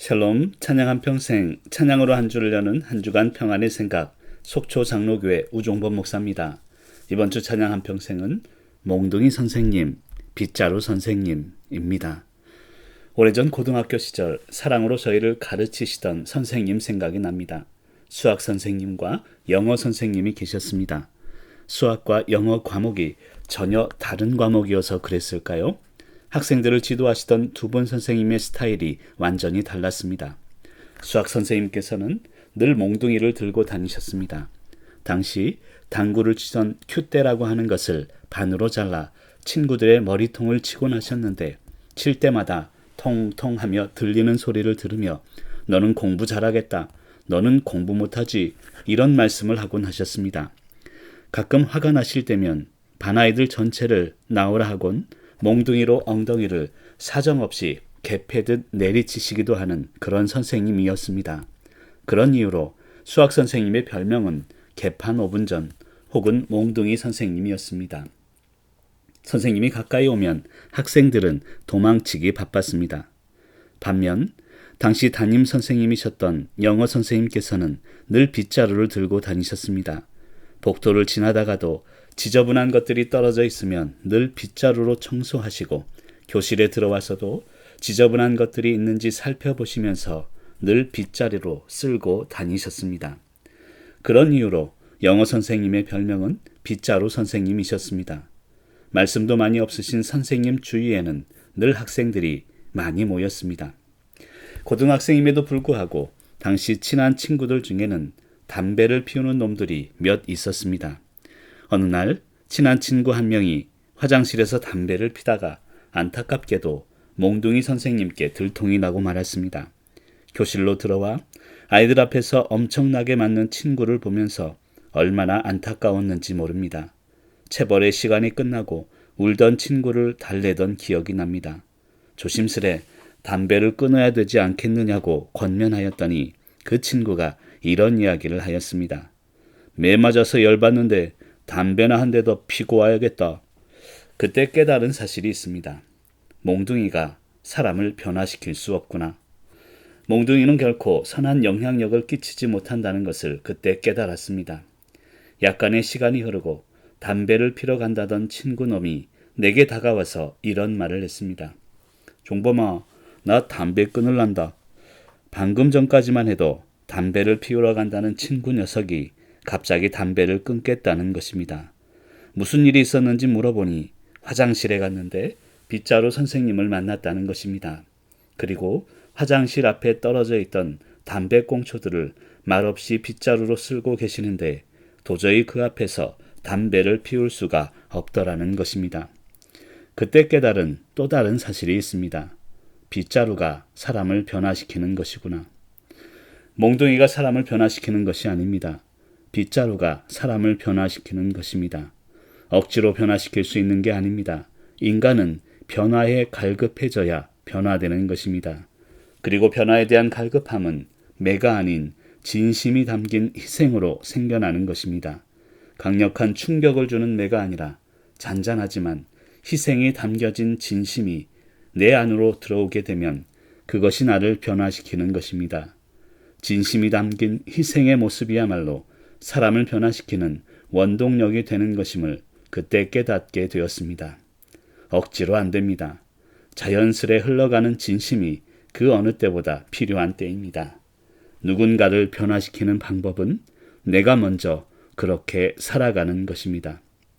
샬롬, 찬양 한평생, 찬양으로 한 주를 여는 한 주간 평안의 생각, 속초 장로교회 우종범 목사입니다. 이번 주 찬양 한평생은 몽둥이 선생님, 빗자루 선생님입니다. 오래전 고등학교 시절 사랑으로 저희를 가르치시던 선생님 생각이 납니다. 수학 선생님과 영어 선생님이 계셨습니다. 수학과 영어 과목이 전혀 다른 과목이어서 그랬을까요? 학생들을 지도하시던 두 분 선생님의 스타일이 완전히 달랐습니다. 수학 선생님께서는 늘 몽둥이를 들고 다니셨습니다. 당시 당구를 치던 큐대라고 하는 것을 반으로 잘라 친구들의 머리통을 치곤 하셨는데 칠 때마다 통통 하며 들리는 소리를 들으며 너는 공부 잘하겠다, 너는 공부 못하지, 이런 말씀을 하곤 하셨습니다. 가끔 화가 나실 때면 반 아이들 전체를 나오라 하곤 몽둥이로 엉덩이를 사정없이 개패듯 내리치시기도 하는 그런 선생님이었습니다. 그런 이유로 수학 선생님의 별명은 개판 5분 전 혹은 몽둥이 선생님이었습니다. 선생님이 가까이 오면 학생들은 도망치기 바빴습니다. 반면 당시 담임 선생님이셨던 영어 선생님께서는 늘 빗자루를 들고 다니셨습니다. 복도를 지나다가도 지저분한 것들이 떨어져 있으면 늘 빗자루로 청소하시고 교실에 들어와서도 지저분한 것들이 있는지 살펴보시면서 늘 빗자루로 쓸고 다니셨습니다. 그런 이유로 영어 선생님의 별명은 빗자루 선생님이셨습니다. 말씀도 많이 없으신 선생님 주위에는 늘 학생들이 많이 모였습니다. 고등학생임에도 불구하고 당시 친한 친구들 중에는 담배를 피우는 놈들이 몇 있었습니다. 어느 날 친한 친구 한 명이 화장실에서 담배를 피다가 안타깝게도 몽둥이 선생님께 들통이 나고 말았습니다. 교실로 들어와 아이들 앞에서 엄청나게 맞는 친구를 보면서 얼마나 안타까웠는지 모릅니다. 체벌의 시간이 끝나고 울던 친구를 달래던 기억이 납니다. 조심스레 담배를 끊어야 되지 않겠느냐고 권면하였더니 그 친구가 이런 이야기를 하였습니다. 매 맞아서 열받는데 담배나 한 대 더 피고 와야겠다. 그때 깨달은 사실이 있습니다. 몽둥이가 사람을 변화시킬 수 없구나. 몽둥이는 결코 선한 영향력을 끼치지 못한다는 것을 그때 깨달았습니다. 약간의 시간이 흐르고 담배를 피러 간다던 친구놈이 내게 다가와서 이런 말을 했습니다. 종범아, 나 담배 끊을란다. 방금 전까지만 해도 담배를 피우러 간다는 친구 녀석이 갑자기 담배를 끊겠다는 것입니다. 무슨 일이 있었는지 물어보니 화장실에 갔는데 빗자루 선생님을 만났다는 것입니다. 그리고 화장실 앞에 떨어져 있던 담배꽁초들을 말없이 빗자루로 쓸고 계시는데 도저히 그 앞에서 담배를 피울 수가 없더라는 것입니다. 그때 깨달은 또 다른 사실이 있습니다. 빗자루가 사람을 변화시키는 것이구나. 몽둥이가 사람을 변화시키는 것이 아닙니다. 빗자루가 사람을 변화시키는 것입니다. 억지로 변화시킬 수 있는 게 아닙니다. 인간은 변화에 갈급해져야 변화되는 것입니다. 그리고 변화에 대한 갈급함은 매가 아닌 진심이 담긴 희생으로 생겨나는 것입니다. 강력한 충격을 주는 매가 아니라 잔잔하지만 희생이 담겨진 진심이 내 안으로 들어오게 되면 그것이 나를 변화시키는 것입니다. 진심이 담긴 희생의 모습이야말로 사람을 변화시키는 원동력이 되는 것임을 그때 깨닫게 되었습니다. 억지로 안 됩니다. 자연스레 흘러가는 진심이 그 어느 때보다 필요한 때입니다. 누군가를 변화시키는 방법은 내가 먼저 그렇게 살아가는 것입니다.